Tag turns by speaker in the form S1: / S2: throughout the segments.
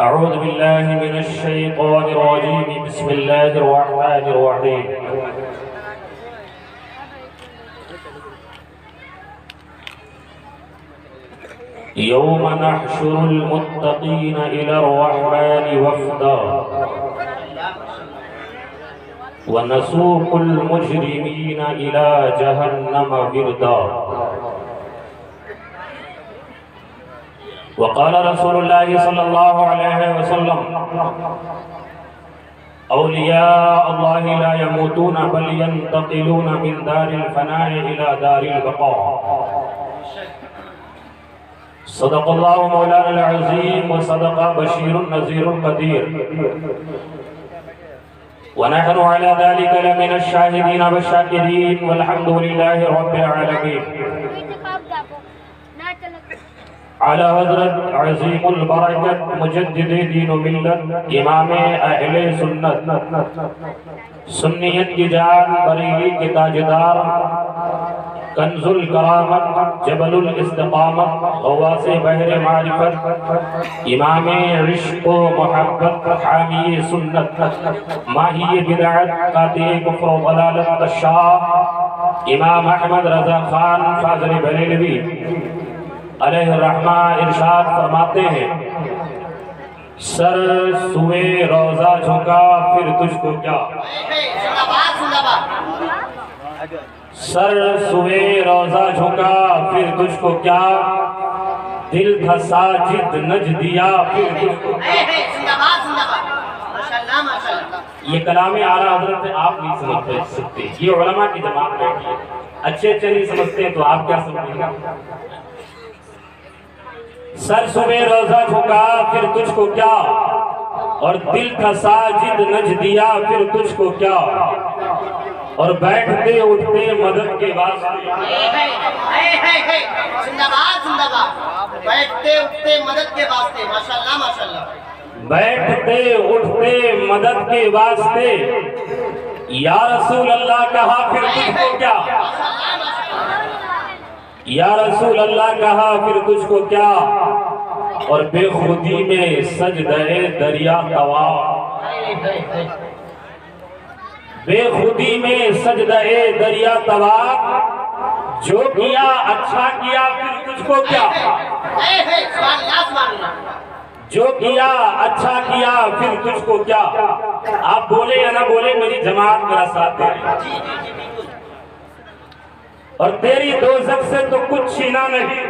S1: أعوذ بالله من الشيطان الرجيم بسم الله الرحمن الرحيم يوم نحشر المتقين إلى الرحمن وفدا ونسوق المجرمين إلى جهنم وردا وقال رسول الله صلى الله عليه وسلم أولياء الله لا يموتون بل ينتقلون من دار الفناء إلى دار البقاء صدق الله مولانا العظيم وصدق بشير النذير القدير ونحن على ذلك لمن الشاهدين والشاكرين والحمد لله رب العالمين على حضرت عظیم البرکت مجدد دین و ملت امام اہل سنت سنیت کی جان بریلی کے تاجدار کنز الکرامت جبل الاستقامت غواص بحر معرفت امام عشق و محبت حامی سنت ماہی بدعت قاطع کفر و ضلالت الشاہ امام احمد رضا خان فاضل بریلوی علیہ الرحمہ ارشاد فرماتے ہیں سر سوئے روزہ جھکا پھر تجھ کو کیا سر سوئے روزہ جھکا پھر تجھ کو کیا دل تھا ساجد نج دیا پھر تجھ کو یہ کلام اعلیٰ حضرت آپ نہیں سمجھ سکتے یہ علماء کی جماعت بیٹھی ہے اچھے نہیں سمجھتے ہیں تو آپ کیا سمجھیں گا سر صبح روزہ جھکا پھر تجھ کو کیا اور دل تھا ساجد نج دیا پھر تجھ کو کیا اور بیٹھتے اٹھتے مدد کے واسطے
S2: بیٹھتے اٹھتے مدد کے واسطے ماشاءاللہ ماشاءاللہ
S1: بیٹھتے اٹھتے مدد کے واسطے یا رسول اللہ کہا پھر تجھ کو کیا یا رسول اللہ کہا پھر تجھ کو کیا اور بے خودی میں سجدہ دریا طوا بے خودی میں سجدہ دریا طوا جو کیا اچھا کیا پھر تجھ کو کیا جو کیا اچھا کیا پھر تجھ کو کیا آپ بولے یا نہ بولے میری جماعت میرا ساتھ دے اور تیری دوزخ سے تو کچھ چھینا نہیں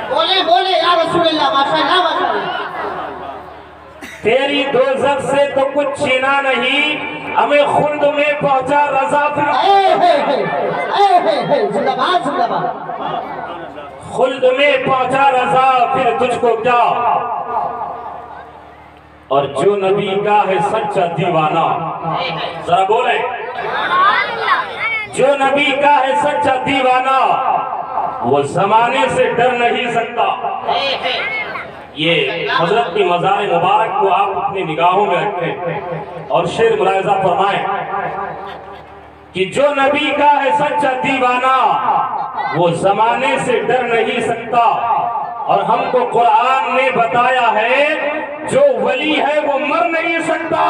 S2: بولے بولے یا رسول اللہ ماشاءاللہ ماشاءاللہ
S1: تیری دوزخ سے تو کچھ چھینا نہیں ہمیں خلد میں پہنچا رضا پھر
S2: زندہ باد زندہ باد
S1: خلد میں پہنچا رضا پھر تجھ کو کیا اور جو نبی کا ہے سچا دیوانہ ذرا بولے جو نبی کا ہے سچا دیوانہ وہ زمانے سے ڈر نہیں سکتا یہ حضرت کی مزار مبارک کو آپ اپنی نگاہوں میں رکھیں اور شعر ملاحظہ فرمائیں کہ جو نبی کا ہے سچا دیوانہ وہ زمانے سے ڈر نہیں سکتا اور ہم کو قرآن نے بتایا ہے جو ولی ہے وہ مر نہیں سکتا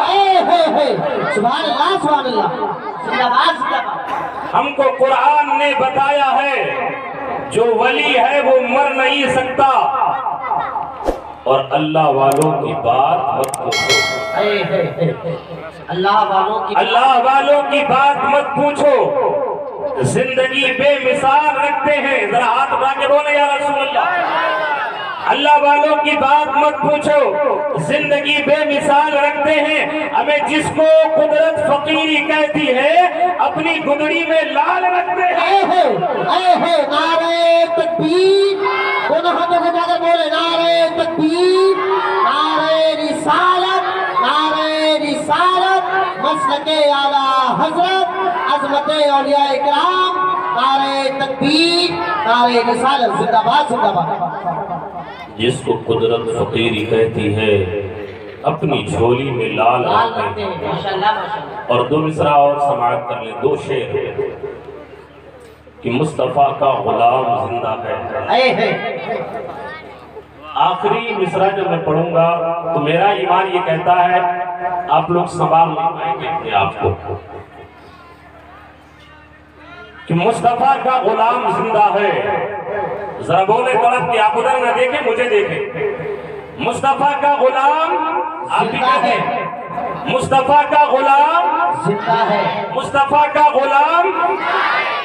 S2: سبحان اللہ سبحان اللہ زندہ باد زندہ باد
S1: ہم کو قرآن نے بتایا ہے جو ولی ہے وہ مر نہیں سکتا اور اللہ والوں کی بات مت پوچھو اللہ والوں کی بات مت پوچھو زندگی بے مثال رکھتے ہیں ذرا ہاتھ اٹھا کے بولے یا رسول اللہ اللہ والوں کی بات مت پوچھو زندگی بے مثال رکھتے ہیں ہمیں جس کو قدرت فقیری کہتی ہے اپنی گدڑی میں لال رکھتے ہیں
S2: نعرہ تکبیر دونوں ہاتھوں کو جاکر بولے نعرہ تکبیر نعرہ رسالت مسلک اعلیٰ حضرت عظمت اولیاء اکرام نعرہ تکبیر نعرہ رسالت زندہ باد زندہ باد
S1: جس کو قدرت فقیری کہتی ہے اپنی جھولی میں لال رکھتے ہیں اور دو مصرع اور سماعت کر لیں دو شعر کہ مصطفیٰ کا غلام زندہ ہے آخری مصرع جب میں پڑھوں گا تو میرا ایمان یہ کہتا ہے آپ لوگ سنبھال نہیں پائیں گے اپنے آپ کو کہ مصطفیٰ کا غلام زندہ ہے. ذرا بولے طرف کہ آپ ادھر نہ دیکھیں مجھے دیکھیں. مصطفیٰ کا غلام آپ بھی کہتے ہیں مصطفیٰ کا غلام
S2: زندہ ہے.
S1: مصطفیٰ کا غلام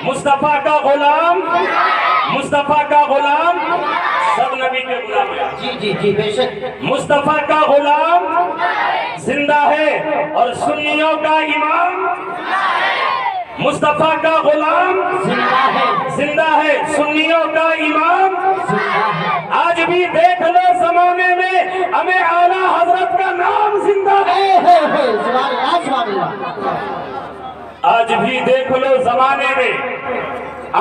S1: مصطفیٰ کا غلام مصطفیٰ کا غلام سب نبی کے غلام ہیں.
S2: جی جی جی بے شک.
S1: مصطفیٰ کا غلام زندہ ہے اور سنیوں کا امام مصطفیٰ کا غلام زندہ ہے سنیوں کا امام آج بھی دیکھ لو زمانے میں ہمیں اعلیٰ حضرت کا نام زندہ ہے. آج بھی دیکھ لو زمانے میں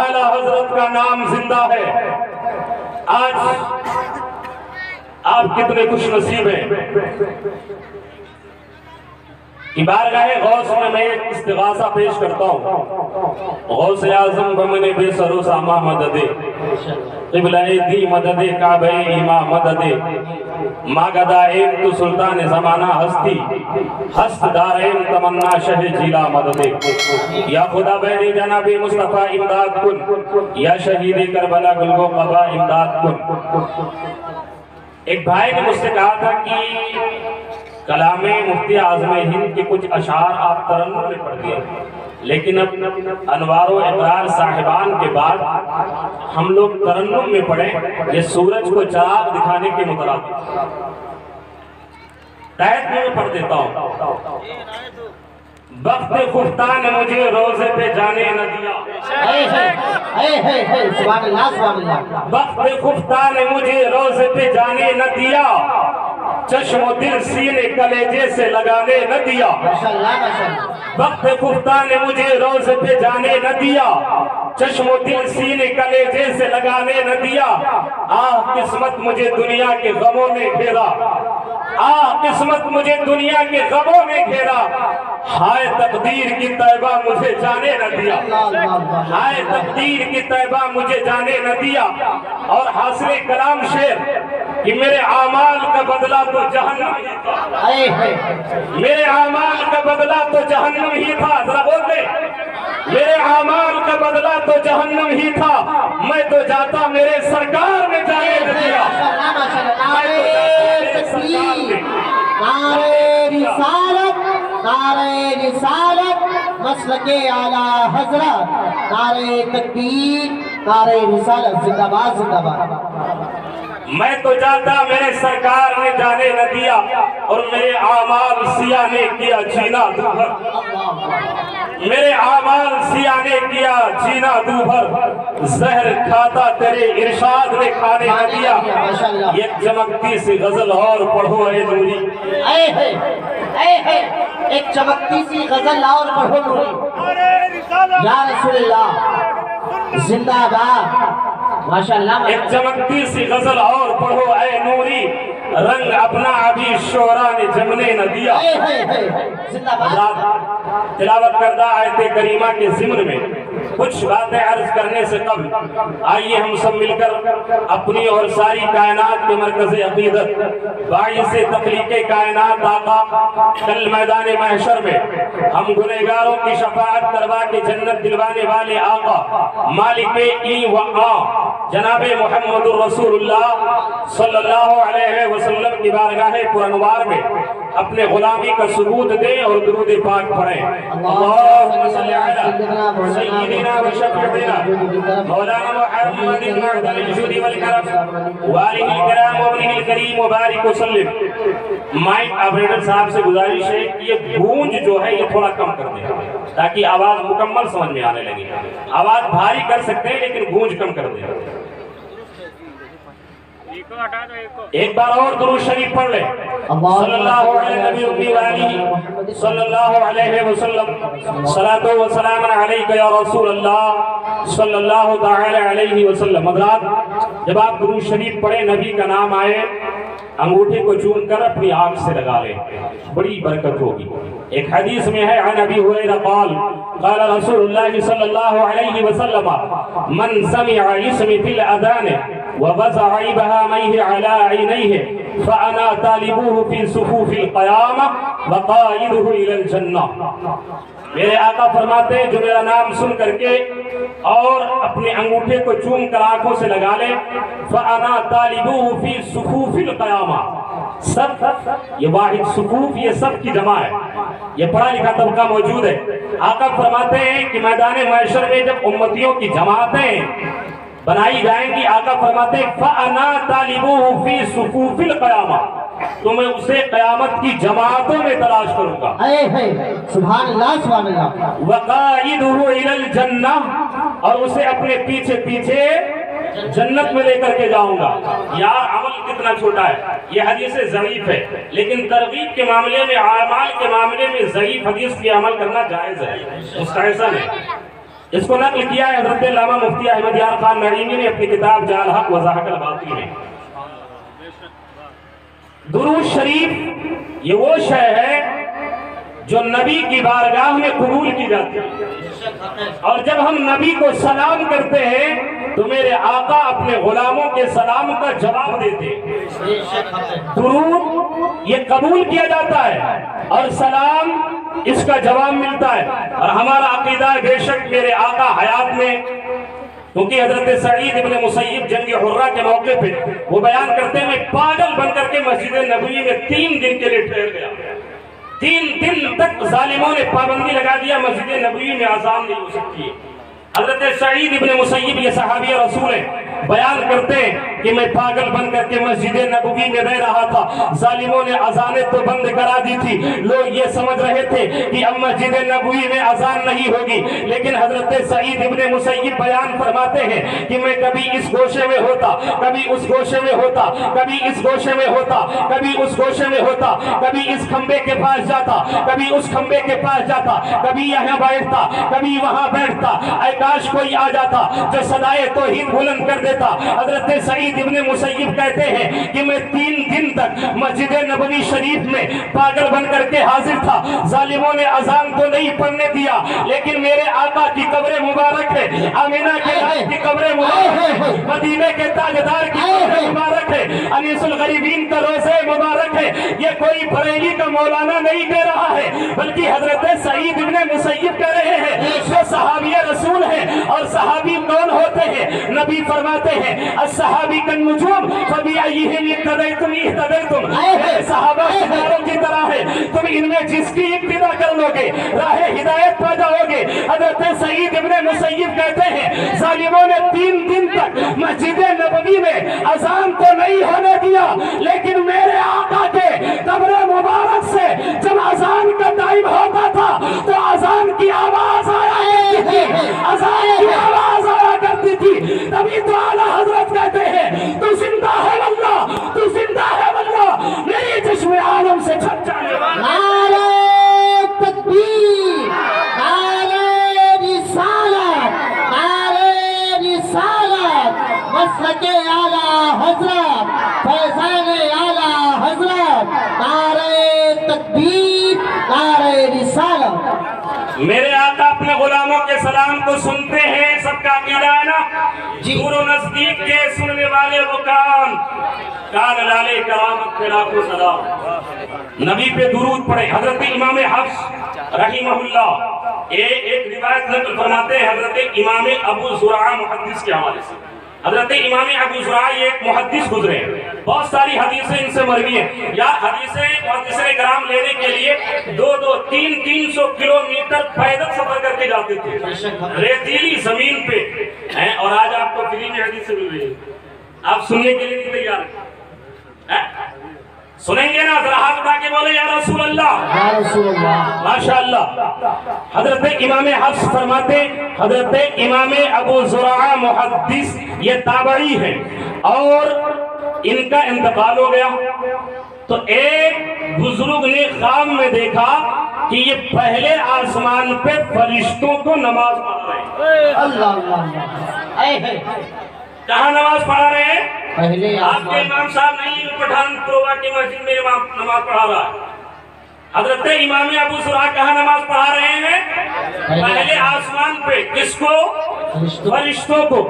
S1: اعلیٰ حضرت کا نام زندہ ہے. آج آپ کتنے خوش نصیب ہیں. بارگاہ غوث میں ایک استغاثہ پیش کرتا ہوں. غوث اعظم بمن بے سر و ساما مدد قبلہ دی مدد کعبہ ایما مدد ماگدہ ایم تو سلطان زمانہ ہستی ہست دارین تمنا شہ جیلا مدد یا خدا بہنی جناب مصطفیٰ امداد کن یا شہید کربلا گلگو قبا امداد کن. ایک بھائی نے مجھ سے کہا تھا کہ کلام مفتی اعظم ہند کے کچھ اشعار آپ ترنم میں پڑھ دیے لیکن اب انوار و اقرار صاحبان کے بعد ہم لوگ ترنم میں پڑھیں یہ سورج کو چراغ دکھانے کے مترادف. تحت میں پڑھ دیتا ہوں. وقت خفتہ نے مجھے روزے پہ جانے نہ دیا. وقت خفتہ نے مجھے روزے پہ جانے نہ دیا چشم و دل سینے کلیجے سے لگانے نہ دیا. وقت خفتہ نے مجھے روزے پہ جانے نہ دیا چشم و دل سینے کلیجے سے لگانے نہ دیا. آہ قسمت مجھے دنیا کے غموں نے گھیرا آہ قسمت مجھے دنیا کے غموں نے گھیرا ہائے تقدیر کی طیبہ مجھے جانے نہ دیا. ہائے تقدیر کی طیبہ مجھے جانے نہ دیا. اور حاصل کلام شعر کہ میرے اعمال کا بدلہ تو جہنم ہی تھا. میرے اعمال کا بدلہ تو جہنم ہی تھا. ذرا بولتے میرے اعمال کا بدلہ تو جہنم ہی تھا میں تو جاتا میرے سرکار نے جانے نہ دیا.
S2: نعرے رسالت نعرے رسالت مسلک اعلیٰ حضرت نعرے تکبیر نعرے رسالت زندہ باد زندہ باد.
S1: میں تو جاتا میرے سرکار نے جانے نہ دیا اور میرے اعمال سیاہ نے کیا جینا دوبھر. میرے اعمال سیاہ نے کیا جینا دوبھر زہر کھاتا تیرے ارشاد نے کھانے نہ دیا. ایک چمکتی سی غزل اور پڑھو اے نوری.
S2: ایک چمکتی سی غزل اور پڑھو نوری. یا رسول اللہ زندہ باد ماشاءاللہ.
S1: ایک چمکتی سی غزل اور پڑھو اے نوری رنگ اپنا ابھی شعراء نے جمنے نہ دیا. تلاوت کردہ آیت کریمہ کے ضمن میں کچھ باتیں عرض کرنے سے قبل آئیے ہم سب مل کر اپنی اور ساری کائنات کے مرکز عقیدت باعث تخلیق کائنات آقا کل میدان محشر میں ہم گنہگاروں کی شفاعت کروا کے جنت دلوانے والے آقا مالک ای و آ جناب محمد رسول اللہ صلی اللہ علیہ وسلم کی بارگاہ پرانوار میں اپنے غلامی کا ثبوت دیں اور درود پاک پڑھیں. اللہم صلی علی سیدنا و شفیعنا مولانا محمد معدن الجود والکرم والہ الکرام و ابنہ الکریم وبارک وسلم. مائک آپریٹر صاحب سے گزارش ہے کہ یہ گونج جو ہے یہ تھوڑا کم کر دیں تاکہ آواز مکمل سمجھ میں آنے لگے. آواز بھاری کر سکتے ہیں لیکن گونج کم کر دیں. ایک بار اور درود شریف پڑھ لیں. صلی اللہ علیہ نبی امی وآلہ صلی اللہ علیہ وسلم صلاۃ و سلام علیک یا رسول اللہ صلی اللہ تعالی علیہ وسلم. حضرات جب آپ درود شریف پڑھیں نبی کا نام آئے انگوٹھے کو چوم کر اپنی آنکھ سے لگا لیں بڑی برکت ہوگی. ایک حدیث میں ہے عن ابی ہریرہ قال قال رسول اللہ صلی اللہ علیہ وسلم من سمع اسمی فی الاذان ووضع إبهاميه على عينيه فأنا طالبوه في صفوف القيامة وقائده إلى الجنة. میرے آقا فرماتے ہیں جو میرا نام سن کر کے اور اپنے انگوٹھے کو چوم کر آنکھوں سے لگا لے فَأَنَا طَالِبُهُ فِي صُفُوفِ الْقِيَامَةِ. سب یہ واحد صفوف یہ سب کی جمع ہے، یہ پڑھا لکھا طبقہ موجود ہے. آقا فرماتے ہیں کہ میدان محشر میں جب امتیوں کی جماعتیں بنائی جائیں گی، آقا فرماتے ہیں فَأَنَا طَالِبُهُ فِي صُفُوفِ الْقِيَامَةِ، تو میں اسے قیامت کی جماعتوں میں تلاش کروں گا.
S2: سبحان اللہ سبحان اللہ.
S1: وَقَائِدُهُ إِلَى الْجَنَّةِ، اور اسے اپنے پیچھے پیچھے جنت میں لے کر کے جاؤں گا. یار عمل کتنا چھوٹا ہے، یہ حدیث ضعیف ہے، لیکن ترغیب کے معاملے میں، اعمال کے معاملے میں ضعیف حدیث کی عمل کرنا جائز ہے، مستحسن ہے. اس کو نقل کیا ہے حضرت علامہ مفتی احمد یار خان نعیمی نے اپنی کتاب جعل حق وضاحت الباطل میں. درود شریف یہ وہ شے ہے جو نبی کی بارگاہ میں قبول کی جاتی ہے، اور جب ہم نبی کو سلام کرتے ہیں تو میرے آقا اپنے غلاموں کے سلام کا جواب دیتے ہیں. درود یہ قبول کیا جاتا ہے اور سلام اس کا جواب ملتا ہے. اور ہمارا عقیدہ ہے بے شک میرے آقا حیات میں، کیونکہ حضرت سعید ابن مسیب جنگ حرہ کے موقع پہ وہ بیان کرتے ہیں میں پاگل بن کر کے مسجد نبوی میں 3 دن کے لیے ٹھہر گیا. 3 دن تک ظالموں نے پابندی لگا دیا مسجد نبوی میں اذان نہیں ہو سکتی ہے. حضرت سعید ابن مسیب یہ صحابی رسول ہیں، بیان کرتے ہیں کہ میں پاگل بن کر کے مسجد نبوی میں رہ رہا تھا. ظالموں نے اذانیں تو بند کرا دی تھی، لوگ یہ سمجھ رہے تھے کہ اب مسجد نبوی میں اذان نہیں ہوگی، لیکن حضرت سعید ابن مسیب بیان فرماتے ہیں کہ میں کبھی اس گوشے میں ہوتا، کبھی اس گوشے میں ہوتا، کبھی اس گوشے میں ہوتا، کبھی اس گوشے میں ہوتا، کبھی اس کھمبے کے پاس جاتا، کبھی اس کھمبے کے پاس جاتا، کبھی یہاں بیٹھتا، کبھی وہاں بیٹھتا. اے کاش کوئی آ جاتا جو صدائے توحید بلند کر دیتا. حضرت سعید ابن مسیب کہتے ہیں کہ میں 3 دن تک مسجد نبوی شریف میں پاگل بن کر کے حاضر تھا. ظالموں نے اذان تو نہیں پڑھنے دیا، لیکن میرے آقا کی قبر مبارک ہے، آمینہ کے لائق کی قبر مبارک ہے، مدینے کے تاجدار کی قبر مبارک ہے، انیس الغریبین کا روضہ مبارک ہے. یہ کوئی بریلی کا مولانا نہیں کہہ رہا ہے، بلکہ حضرت سعید ابن مسیب کہہ رہے ہیں جو صحابی رسول ہیں. اور صحابی کون ہوتے ہیں؟ نبی فرماتے ہیں الصحابی کالنجوم فبأیہم اقتدیتم اہتدیتم. صحابہ ستاروں کی طرح ہے، تم ان میں جس کی ابتدا کر لو گے راہ ہدایت پا جاؤ گے. حضرت سعید ابن مسیب کہتے ہیں ظالموں نے 3 دن تک مسجد نبوی میں اذان تو نہیں ہونے دیا، لیکن میرے آقا کے قبر مبارک سے جب اذان کا ٹائم ہوتا تھا تو اذان کی آواز آیا کرتی تھی، اذان کی آواز آیا کرتی تھی. تبھی تو اعلیٰ حضرت کہتے ہیں تو زندہ ہے واللہ، تو زندہ ہے واللہ، میری چشم عالم سے چھپ جانے والا.
S2: نعرہ تکبیر، نعرہ رسالت، نعرہ رسالت، مسلک اعلیٰ حضرت، فیضان اعلیٰ حضرت، نعرہ تکبیر، نعرہ رسالت.
S1: میرے آقا اپنے غلاموں کے سلام کو سنتے ہیں، سب کا عقیدہ ہے نا. دور و نزدیک کے سننے والے وہ کان لالے کرامت پہ لاکھوں سلام. نبی پہ درود پڑھے. حضرت امام حفص رحمہ اللہ ایک روایت نقل فرماتے ہیں حضرت امام ابو زرعہ محدث کے حوالے سے. حضرت امام ابو زرعہ یہ ایک محدث گزرے ہیں، بہت ساری حدیثیں ان سے مروی ہیں. یا حدیثیں محدثین کرام لینے کے لیے 2-300 کلومیٹر پیدل سفر کر کے جاتے تھے ریتیلی زمین پہ. اور آج آپ کو فری میں حدیثیں مل رہی ہیں، آپ سننے کے لیے نہیں تیار ہیں؟ سنیں گے نا؟ ذرا ہاتھ اٹھا کے بولے یا رسول اللہ،
S2: یا رسول اللہ.
S1: ماشاءاللہ. حضرت امام حفص فرماتے، حضرت امام ابو زرعہ محدث یہ تابعی ہیں، اور ان کا انتقال ہو گیا تو ایک بزرگ نے خواب میں دیکھا کہ یہ پہلے آسمان پہ فرشتوں کو نماز پڑھ رہے ہیں.
S2: اللہ اللہ اللہ.
S1: کہاں نماز پڑھا رہے ہیں؟
S2: پہلے
S1: آپ کے امام صاحب نہیں، پٹھان پرووا کی مسجد میں امام نماز پڑھا رہا ہے. حضرت امام ابو زرع کہاں نماز پڑھا رہے ہیں؟ پہلے آسمان پہ، کس کو؟ فرشتوں کو۔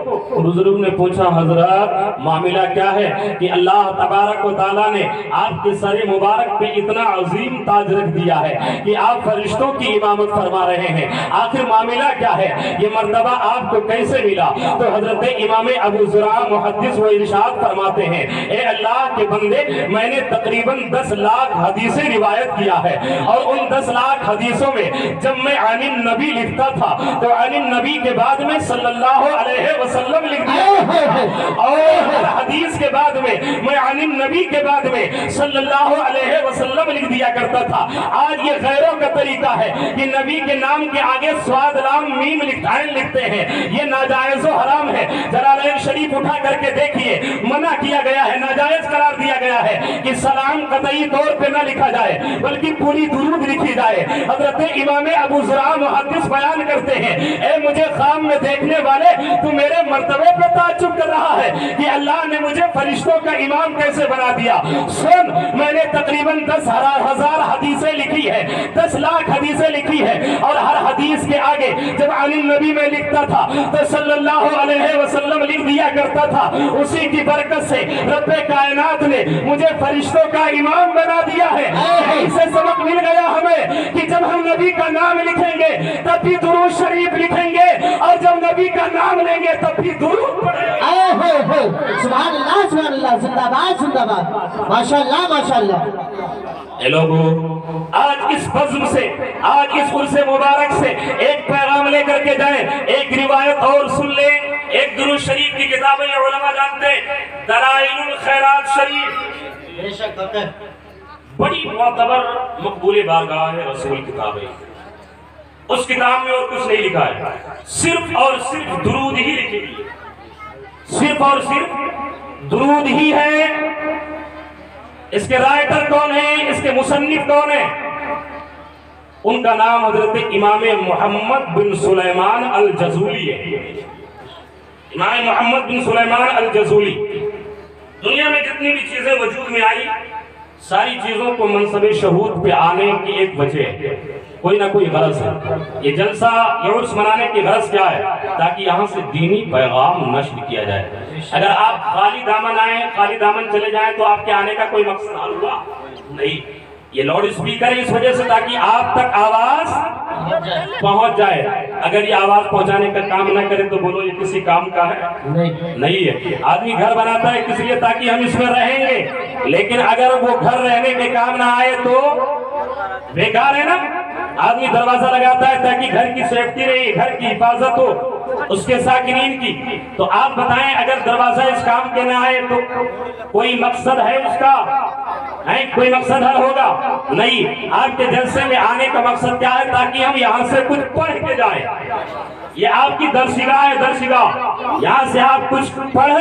S1: بزرگ نے پوچھا حضرت معاملہ کیا ہے کہ اللہ تبارک و تعالیٰ نے آپ کے سر مبارک پہ اتنا عظیم تاج رکھ دیا ہے کہ آپ فرشتوں کی امامت فرما رہے ہیں، آخر معاملہ کیا ہے؟ یہ مرتبہ آپ کو کیسے ملا؟ تو حضرت امام ابو زرع محدث و ارشاد فرماتے ہیں، اے اللہ کے بندے، میں نے تقریباً 10 لاکھ حدیثیں روایت کیا ہے، اور ان 10 لاکھ حدیثوں میں جب میں عن النبی لکھتا تھا تو عن النبی کے بعد میں صلی اللہ علیہ وسلم لکھ دیا، اور ہر حدیث کے بعد میں عن النبی کے بعد میں صلی اللہ علیہ وسلم لکھ دیا کرتا تھا۔ آج یہ غیروں کا طریقہ ہے کہ نبی کے نام کے آگے صاد لام میم لکھتے ہیں، یہ ناجائز و حرام ہے۔ جلالین شریف اٹھا کر کے دیکھیے، منع کیا گیا ہے، ناجائز قرار دیا گیا ہے کہ سلام قطعی طور پہ نہ لکھا جائے بلکہ پوری درود لکھی جائے۔ حضرت امام ابو زرع محدث بیان کرتے ہیں، اے مجھے خام میں دیکھنے والے، تو میرے مرتبے پہ تعجب کر رہا ہے کہ اللہ نے مجھے فرشتوں کا امام کیسے بنا دیا۔ سن، میں نے تقریباً 10,000 حدیثیں لکھی ہے، 10 لاکھ حدیثیں لکھی ہے، اور ہر حدیث کے آگے جب عن النبی میں لکھتا تھا تو صلی اللہ علیہ وسلم لکھ دیا کرتا تھا۔ اسی کی برکت سے رب کائنات نے مجھے فرشتوں کا امام بنا دیا ہے۔ اسے سبق مل گیا ہمیں کہ جب ہم نبی کا نام لکھیں گے تب بھی درود شریف لکھیں گے، اور جب نبی کا نام لیں گے تب بھی درود پڑھیں گے۔
S2: سبحان اللہ سبحان اللہ، زندہ باد زندہ باد، ماشاءاللہ ماشاءاللہ۔
S1: اے لوگوں، آج اس بزم سے، آج اس عرس مبارک سے ایک پیغام لے کر کے جائیں، ایک روایت اور سن لیں۔ ایک درود شریف کی کتابیں علماء جانتے ہیں، دلائل الخیرات شریف،
S2: بے شک
S1: بڑی معتبر مقبول بارگاہ رسول کتاب ہے۔ اس کتاب میں اور کچھ نہیں لکھا ہے، صرف اور صرف درود ہی لکھی ہے، صرف اور صرف درود ہی ہے۔ اس کے رائٹر کون ہیں، اس کے مصنف کون ہیں؟ ان کا نام حضرت امام محمد بن سلیمان الجزولی ہے۔ امام محمد بن سلیمان الجزولی۔ دنیا میں جتنی بھی چیزیں وجود میں آئی، ساری چیزوں کو منصب شہود پہ آنے کی ایک وجہ ہے، کوئی نہ کوئی غرض ہے۔ یہ جلسہ، یہ عرس منانے کی غرض کیا ہے؟ تاکہ یہاں سے دینی پیغام نشر کیا جائے۔ اگر آپ خالی دامن آئیں، خالی دامن چلے جائیں تو آپ کے آنے کا کوئی مقصد حل ہوا نہیں۔ یہ لاؤڈ اسپیکر ہے اس وجہ سے تاکہ آپ تک آواز پہنچ جائے۔ اگر یہ آواز پہنچانے کا کام نہ کرے تو بولو یہ کسی کام کا ہے؟ نہیں ہے۔ آدمی گھر بناتا ہے کس لیے؟ تاکہ ہم اس میں رہیں گے، لیکن اگر وہ گھر رہنے کے کام نہ آئے تو بیکار ہے نا۔ آدمی دروازہ لگاتا ہے تاکہ گھر کی سیفٹی رہے، گھر کی حفاظت ہو، اس کے ساکنین کی۔ تو آپ بتائیں اگر دروازہ اس کام کے نہ آئے تو کوئی مقصد ہے اس کا؟ کوئی مقصد حل ہوگا؟ نہیں۔ آپ کے جلسے میں آنے کا مقصد کیا ہے؟ تاکہ ہم یہاں سے کچھ پڑھ کے جائیں۔ یہ آپ کی درسگاہ ہے، درسگاہ، یہاں سے آپ کچھ پڑھ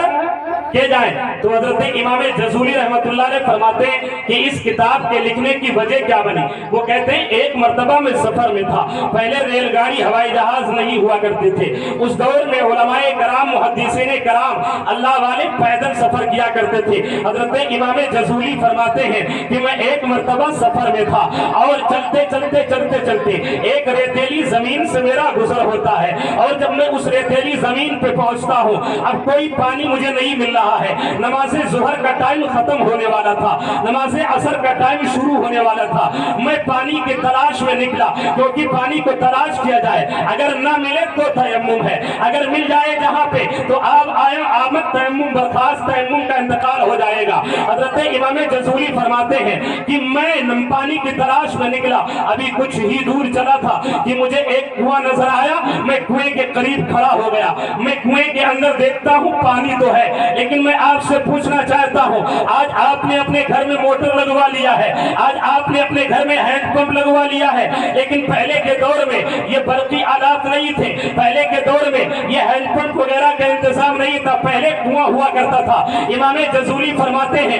S1: کے جائیں۔ تو حضرت امام جزولی رحمت اللہ علیہ فرماتے ہیں کہ اس کتاب کے لکھنے کی وجہ کیا بنی؟ وہ کہتے ہیں ایک مرتبہ میں سفر میں تھا، پہلے ریل گاڑی ہوائی جہاز نہیں ہوا کرتے تھے، اس دور میں علماء کرام محدثین کرام اللہ والے پیدل سفر کیا کرتے تھے۔ حضرت امام جزولی فرماتے ہیں کہ میں ایک مرتبہ سفر میں تھا اور چلتے چلتے چلتے چلتے ایک ریتیلی زمین سے میرا گزر ہوتا ہے، اور جب میں اس ریتیلی زمین پہ پہنچتا ہوں اب کوئی پانی مجھے نہیں مل رہا ہے، نماز ظہر کا ٹائم ختم ہونے والا تھا، نماز عصر کا ٹائم شروع ہونے والا تھا، میں پانی کی تلاش میں نکلا، کیونکہ پانی کو تلاش کیا جائے، اگر نہ ملے تو تیمم ہے، اگر مل جائے جہاں پہ تو آمد تیمم، برخاست تیمم کا انتقال ہو جائے گا۔ حضرت امام جزولی فرماتے ہیں کہ میں پانی کی تلاش میں نکلا، ابھی کچھ ہی دور چلا تھا کہ مجھے ایک کنواں نظر آیا، میں کنویں کے قریب کھڑا ہو گیا، میں کنویں کے اندر دیکھتا ہوں پانی تو ہے، لیکن میں آپ سے پوچھنا چاہتا ہوں، آج آپ نے اپنے گھر میں موٹر لگوا لیا ہے، آج آپ نے اپنے گھر میں ہینڈ پمپ لگوا لیا ہے، لیکن پہلے کے دور میں یہ برقی آلات نہیں تھے، پہلے کے دور میں یہ ہینڈ پمپ وغیرہ کا انتظام نہیں تھا، پہلے کنواں ہوا کرتا تھا۔ امام جزولی فرماتے ہیں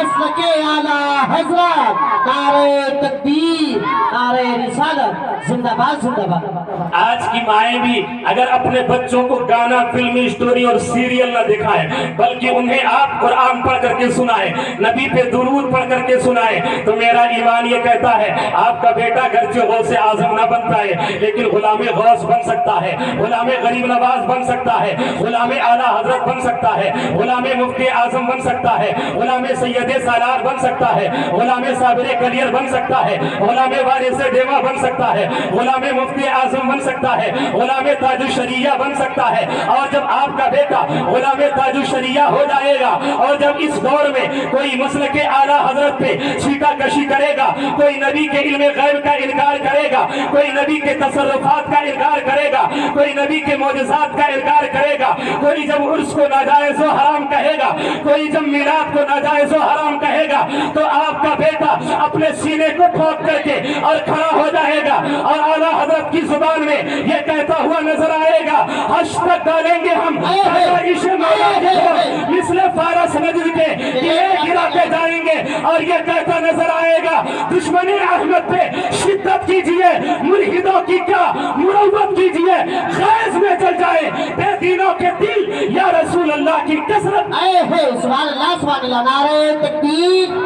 S2: مسلک اعلی حضرت نعرہ تکبیر نعرہ رسالت زندہ باد زندہ باد۔
S1: آج کی مائیں بھی اگر اپنے بچوں کو گانا فلمی سٹوری اور سیریل نہ دکھائیں بلکہ انہیں آپ قرآن پڑھ کر کے سنائیں نبی پہ درود پڑھ کر کے سنائیں تو میرا ایمان یہ کہتا ہے آپ کا بیٹا گرچہ غوث اعظم نہ بن پائے لیکن غلام غوث بن سکتا ہے غلام غریب نواز بن سکتا ہے غلام اعلیٰ حضرت بن سکتا ہے غلام مفتی اعظم بن سکتا ہے غلام سید سالار بن سکتا ہے غلام صابر کلیر بن سکتا ہے غلام وارث ڈیوا بن سکتا ہے غلام مفتی اعظم بن سکتا ہے غلام تاج الشریعہ بن سکتا ہے اور جب آپ کا بیٹا غلام تاج الشریعہ ہو جائے گا اور جب اس دور میں کوئی مسلک اعلیٰ حضرت پہ چھیٹا کشی کرے گا کوئی نبی کے علم غیب کا انکار کرے گا کوئی نبی کے تصرفات کا انکار کرے گا کوئی نبی کے معجزات کا انکار کرے گا کوئی جب عرس کو ناجائز و حرام کہے گا کوئی جب میلاد کو ناجائز و حرام کہے گا تو آپ کا بیٹا اپنے سینے کو ٹھوک کر کے اور کھڑا ہو جائے گا اور اعلیٰ حضرت کی زبان میں یہ کہتا ہوا نظر آئے گا ہشتگ ڈالیں گے ہم مثل فارس نجد کے یہ گرا کے جائیں گے اور یہ کہتا نظر آئے گا دشمنی احمد پہ شدت کیجئے ملحدوں کی کیا مروت کیجئے خیز میں چل جائے بے دینوں کے دل یا رسول اللہ کی کثرت
S2: سبحان اللہ نعرہ تکبیر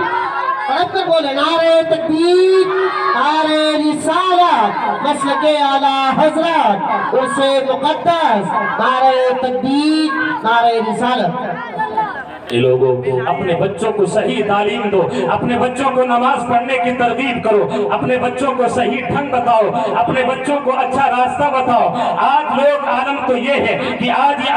S2: پڑھ کر بولے نعرہ تکبیر نعرہ رسالت مسلک اعلی حضرت عرس مقدس نعرہ تکبیر نعرہ رسالت۔
S1: لوگوں کو اپنے بچوں کو صحیح تعلیم دو اپنے بچوں کو نماز پڑھنے کی ترغیب کرو اپنے بچوں کو صحیح ڈھنگ بتاؤ اپنے بچوں کو اچھا راستہ بتاؤ آج لوگ عالم تو یہ ہے کہ آج یہ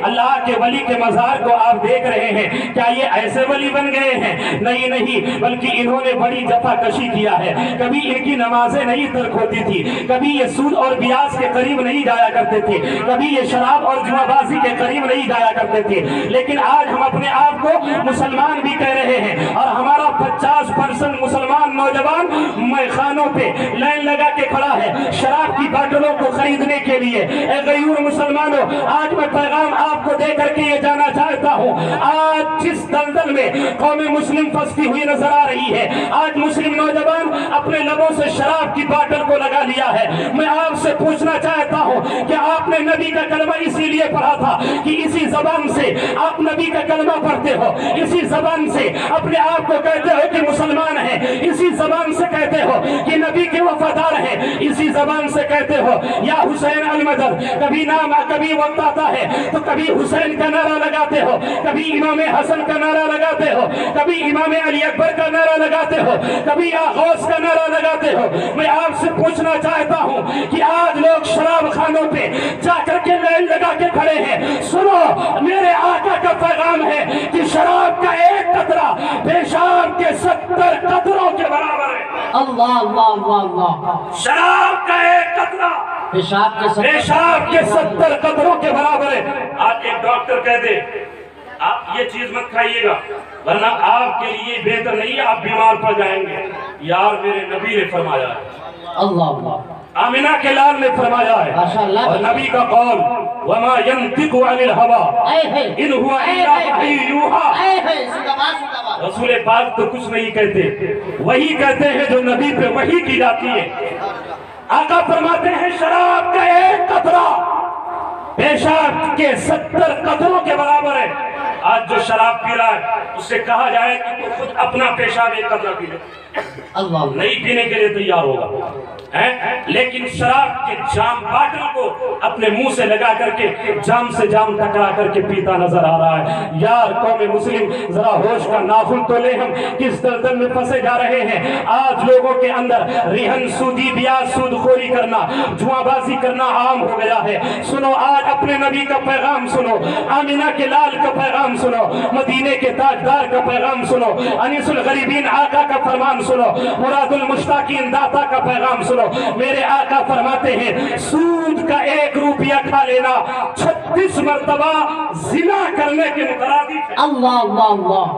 S1: اللہ کے ولی کے مزار کو آپ دیکھ رہے ہیں کیا یہ ایسے ولی بن گئے ہیں نہیں بلکہ انہوں نے بڑی جفا کشی کیا ہے کبھی ان کی نمازیں نہیں ترک ہوتی تھی کبھی یہ سود اور بیاس کے قریب نہیں جایا کرتے تھے کبھی یہ شراب اور جوا بازی کے قریب نہیں جایا کرتے تھے لیکن آج ہم اپنے آپ کو مسلمان بھی کہہ رہے ہیں اور ہمارا 50% مسلمان نوجوان میخانوں پہ لائن لگا کے کھڑا ہے شراب کی باٹلوں کو خریدنے کے لیے اے غیور مسلمانوں آج میں پیغام آپ کو دے کر کے یہ جانا چاہتا ہوں آج جس دلدل میں قوم مسلم پھنستی ہوئی نظر آ رہی ہے آج مسلم نوجوان اپنے لبوں سے شراب کی باٹل کو لگا لیا ہے میں آپ سے پوچھنا چاہتا ہوں کہ آپ نے نبی کا کلمہ اسی لیے پڑھا تھا کہ اسی زبان سے آپ نبی کا کلمہ پڑھتے ہو اسی زبان سے اپنے آپ کو کہتے ہو کہ مسلمان ہیں اسی زبان سے کہتے ہو کہ نبی کے وفادار ہیں اسی زبان سے کہتے ہو یا حسین المدد کبھی نام کبھی وقت آتا ہے تو کبھی حسین کا نعرہ لگاتے ہو کبھی امام حسن کا نعرہ لگاتے ہو کبھی امام علی اکبر کا نعرہ لگاتے ہو کبھی غوث کا نعرہ لگاتے ہو میں آپ سے پوچھنا چاہتا ہوں کہ آج لوگ شراب خانوں پہ جا کر کے لائن لگا کے کھڑے ہیں سنو میرے آقا کا پیغام ہے کہ شراب کا ایک قطرہ پیشاب کے 70 قطروں کے برابر ہے
S2: اللہ اللہ اللہ اللہ
S1: شراب کا ایک قطرہ پیشاب کے 70 قطروں کے برابر ہے آج ایک ڈاکٹر کہہ دے آپ یہ چیز مت کھائیے گا ورنہ آپ کے لیے بہتر نہیں ہے آپ بیمار پڑ جائیں گے یار میرے نبی نے فرمایا ہے
S2: اللہ اللہ
S1: آمینہ کے لال نے فرمایا ہے اور نبی کا قول وما ينطق عن الهوى ان هو الا وحی یوحى رسول پاک تو کچھ نہیں کہتے وہی کہتے ہیں جو نبی پہ وحی کی جاتی ہے آقا فرماتے ہیں شراب کا ایک قطرہ پیشاب کے 70 قطروں کے برابر ہے آج جو شراب پی رہا ہے اس سے کہا جائے کہ تو خود اپنا پیشاب ایک قطرہ پی لے
S2: اللہ
S1: نہیں پینے کے لیے تیار ہوگا لیکن شراب کے جام باٹل کو اپنے منہ سے لگا کر کے جام سے جام ٹکرا کر کے پیتا نظر آ رہا ہے یار قوم مسلم ذرا ہوش کا ناخن تو لے ہم کس دلدل میں پھنسے جا رہے ہیں آج لوگوں کے اندر ریہن سودی بیاج سود خوری کرنا جوا بازی کرنا عام ہو گیا ہے سنو آج اپنے نبی کا پیغام سنو آمینہ کے لال کا پیغام سنو مدینے کے تاجدار کا پیغام سنو انیس الغریبین آقا کا فرمان سنو مراد المشتاقین داتا کا پیغام سنو میرے آقا فرماتے ہیں سود کا 1 روپیہ کھا لینا 36 مرتبہ زنا کرنے کے مترادف ہے
S2: اللہ اللہ اللہ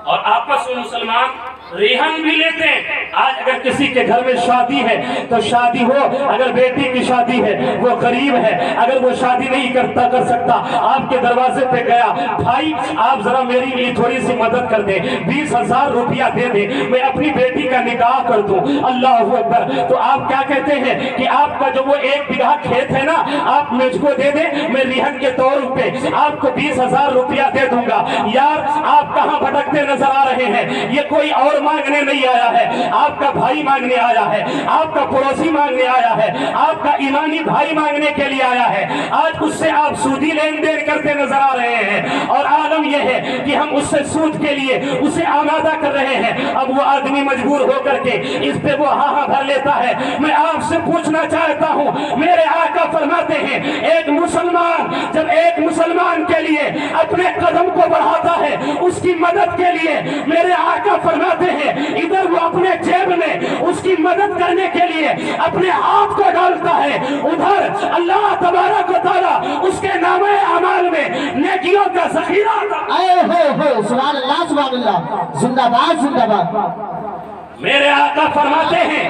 S1: اور آپس میں مسلمان ریہن بھی لیتے ہیں آج اگر کسی کے گھر میں شادی ہے تو شادی ہو، اگر بیٹی کی شادی ہے، وہ غریب ہے، اگر وہ شادی نہیں کر سکتا، آپ کے دروازے پہ گیا، بھائی آپ ذرا میری لیے تھوڑی سی مدد کر دیں، 20,000 روپیہ دے دیں، میں اپنی بیٹی کا نکاح کر دوں، اللہ اکبر، تو آپ کیا کہتے ہیں کہ آپ کا جو وہ 1 بیگھہ کھیت ہے نا، آپ مجھ کو دے دیں، میں ریہن کے طور پہ آپ کو 20,000 روپیہ دے دوں گا۔ یار آپ کہاں بھٹکتے نظر آ رہے ہیں؟ یہ کوئی اور مانگنے نہیں آیا ہے، آپ کا بھائی مانگنے آیا ہے، آپ کا پڑوسی مانگنے آیا ہے، آپ کا ایمانی بھائی مانگنے کے لیے آیا ہے۔ آج اس سے آپ سودی لین دین کرتے نظر آ رہے ہیں، اور عالم یہ ہے کہ ہم اس سے سود کے لیے اسے آمادہ کر رہے ہیں۔ اب وہ آدمی مجبور ہو کر کے اس پہ وہ ہاں بھر لیتا ہے۔ میں آپ سے پوچھنا چاہتا ہوں، میرے آقا فرماتے ہیں ایک مسلمان جب ایک مسلمان کے لیے اپنے قدم کو بڑھاتا ہے، اس کی مدد کے لیے، میرے آقا فرماتے ہیں ادھر وہ اپنے جیب میں اس کی مدد کرنے کے لیے اپنے ہاتھ کو ڈالتا ہے، ادھر اللہ تبارک و تعالی اس کے نامہ اعمال میں نیکیوں کا ذخیرہ
S2: سبحان اللہ سبحان اللہ، زندہ باد زندہ باد۔
S1: میرے آقا فرماتے ہیں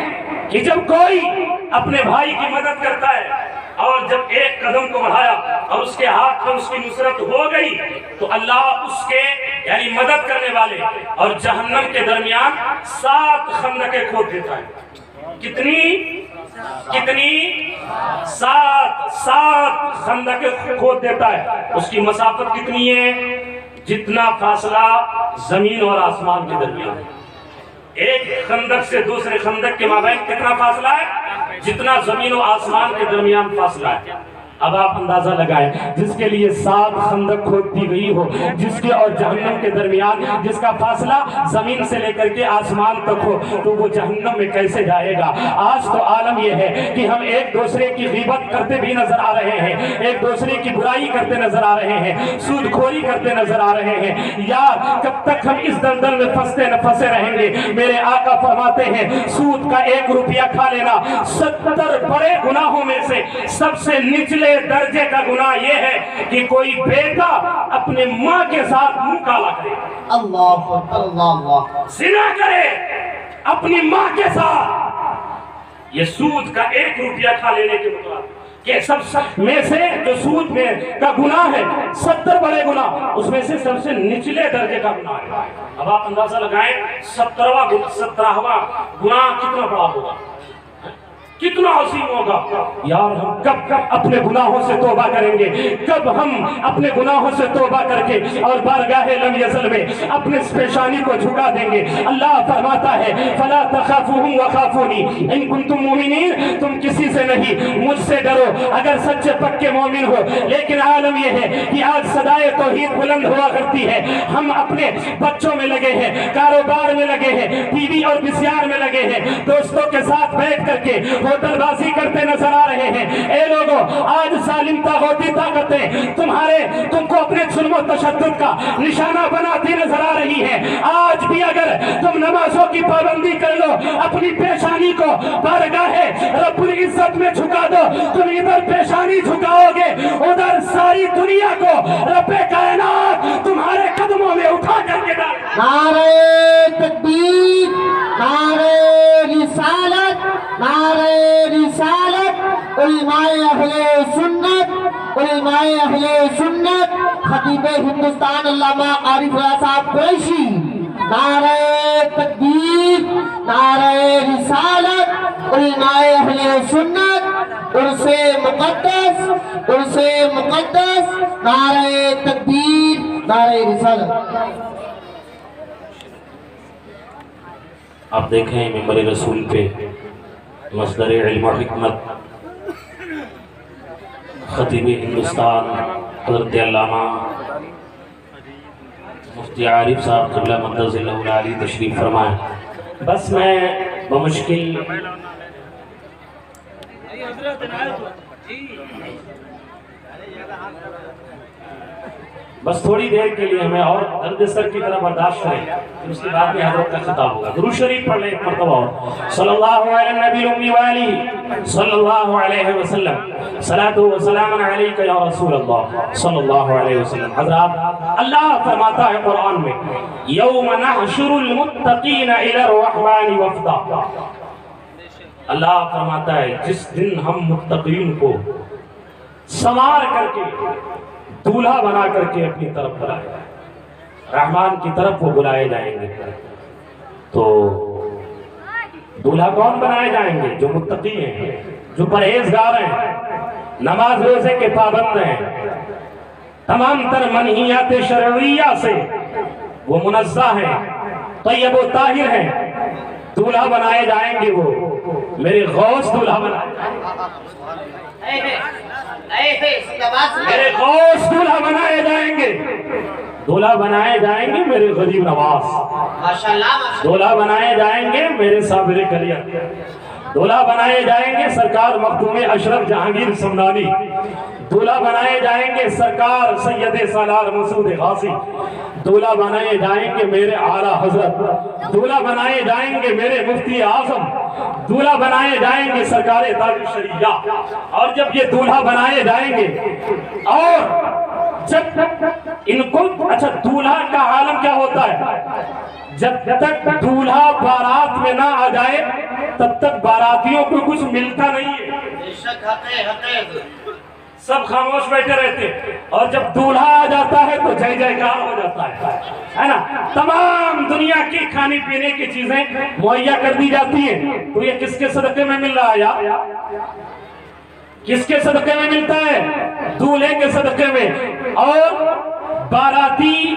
S1: کہ جب کوئی اپنے بھائی کی مدد کرتا ہے اور جب ایک قدم کو بڑھایا اور اس کے ہاتھ میں اس کی نصرت ہو گئی تو اللہ اس کے یعنی مدد کرنے والے اور جہنم کے درمیان 7 خندقیں کھود دیتا ہے۔ کتنی 7 خندقیں کھود دیتا ہے۔ اس کی مسافت کتنی ہے؟ جتنا فاصلہ زمین اور آسمان کے درمیان ہے۔ ایک خندق سے دوسرے خندق کے مابین کتنا فاصلہ ہے؟ جتنا زمین و آسمان کے درمیان فاصلہ ہے۔ اب آپ اندازہ لگائیں، جس کے لیے 7 خندق کھود دی گئی ہو، جس کے اور جہنم کے درمیان جس کا فاصلہ زمین سے لے کر کے آسمان تک ہو، تو وہ جہنم میں کیسے جائے گا؟ آج تو عالم یہ ہے کہ ہم ایک دوسرے کی غیبت کرتے بھی نظر آ رہے ہیں، ایک دوسرے کی برائی کرتے نظر آ رہے ہیں، سود کھوری کرتے نظر آ رہے ہیں۔ یار کب تک ہم اس دلدل میں پھنسے رہیں گے؟ میرے آقا فرماتے ہیں سود کا 1 روپیہ کھا لینا 70 بڑے گناہوں میں سے سب سے نچلے درجے کا گناہ یہ ہے کہ کوئی بیٹا اپنے ماں کے ساتھ منہ کالا کرے،
S2: اللہ اللہ،
S1: زنا کرے اپنی ماں کے ساتھ۔ یہ سود کا 1 روپیہ کھا لینے کے مطابق کہ سب میں سے جو سود میں کا گناہ ہے 70 بڑے گناہ، اس میں سے سب سے نچلے درجے کا گناہ ہے۔ اب آپ اندازہ لگائیں 17واں گناہ کتنا بڑا ہوگا، کتنا عظیم ہوگا۔ یار ہم کب اپنے گناہوں سے توبہ کریں گے؟ کب ہم اپنے گناہوں سے توبہ کر کے اور بارگاہ لم یزل میں اپنے پیشانی کو جھکا دیں گے؟ اللہ فرماتا ہے فلا تخافوہم وخافونی ان کنتم مومنین، تم کسی سے نہیں مجھ سے ڈرو اگر سچے پکے مومن ہو۔ لیکن عالم یہ ہے کہ آج صدائے توحید بلند ہوا کرتی ہے، ہم اپنے بچوں میں لگے ہیں، کاروبار میں لگے ہیں، ٹی وی اور ویسیار میں لگے ہیں، دوستوں کے ساتھ بیٹھ کر کے ہوٹل بازی کرتے نظر آ رہے ہیں۔ اے لوگوں، آج ظالم طاغوتی طاقتیں تم کو اپنے ظلم و تشدد کا نشانہ بناتی نظر آ رہی ہیں۔ آج بھی اگر تم نمازوں کی پابندی کر لو، اپنی پیشانی کو بارگاہ رب العزت میں جھکا دو، تم ادھر پیشانی جھکاؤ گے، ادھر ساری دنیا کو رب کائنات تمہارے قدموں میں اٹھا کر کے ڈال۔
S2: نعرہ تکبیر، نعرہ رسالت، نعرہ رسالت، علماء اہل سنت، علماء اہل سنت، خطیب ہندوستان علامہ عارف رضا صاحب قریشی، نعرہ تکبیر، نعرہ رسالت، علماء اہل سنت، عرص مقدس، عرص مقدس، نعرہ تکبیر، نعرہ رسالت۔
S1: آپ دیکھیں ممبر رسول پہ مصدر علم و حکمت خطیب ہندوستان حضرت علامہ مفتی عارف صاحب قبلہ مقدس اللہ العالی تشریف فرمائیں۔ بس میں بمشکل بس تھوڑی دیر کے لیے ہمیں اور درد سر کی طرح برداشت کریں، پھر اس کے بعد میں حضرت کا خطاب ہوگا۔ درود شریف پڑھ لیں ایک مرتبہ اور صلی اللہ علیہ نبی الامی والہ صلی اللہ علیہ وسلم صلاۃ و سلام علیک یا رسول اللہ صلی اللہ علیہ وسلم۔ حضرات اللہ فرماتا ہے قرآن میں یوم نحشر المتقین الی الرحمن وفدا، اللہ فرماتا ہے جس دن ہم متقین کو سنوار کر کے دولہا بنا کر کے اپنی طرف بلائے، رحمان کی طرف وہ بلائے جائیں گے۔ تو دولہا کون بنائے جائیں گے؟ جو متقی ہیں، جو پرہیزگار ہیں، نماز روزے کے پابند ہیں، تمام تر منہیات شرعیہ سے وہ منزہ ہیں، طیب و طاہر ہیں، دولہا بنائے جائیں گے۔ وہ میرے غوث دولہا بنائے جائیں گے، میرے غوث دولہا بنائے جائیں گے، دولہا بنائے جائیں گے میرے غریب نواز، دولہا بنائے جائیں گے میرے صابر کلیت، دولہا بنائے جائیں گے سرکار مخدوم اشرف جہانگیر سمنانی، دولہا بنائے جائیں گے سرکار سید سالار مسعود غازی، دولہا بنائے جائیں گے میرے اعلیٰ حضرت، دولہا بنائے جائیں گے میرے مفتی اعظم، دولہا بنائے جائیں گے سرکار تاج الشریعہ۔ اور جب یہ دولہا بنائے جائیں گے اور جب ان کو اچھا دولہا کا عالم کیا ہوتا ہے؟ جب تک دولہا بارات میں نہ آ جائے تب تک باراتیوں کو کچھ ملتا نہیں ہے، سب خاموش بیٹھے رہتے، اور جب دولہا آ جاتا ہے تو جے جے کار ہو جاتا ہے نا، تمام دنیا کی کھانے پینے کی چیزیں مہیا کر دی جاتی ہیں۔ تو یہ کس کے صدقے میں مل رہا ہے یا کس کے صدقے میں ملتا ہے؟ دولہے کے صدقے میں۔ اور باراتی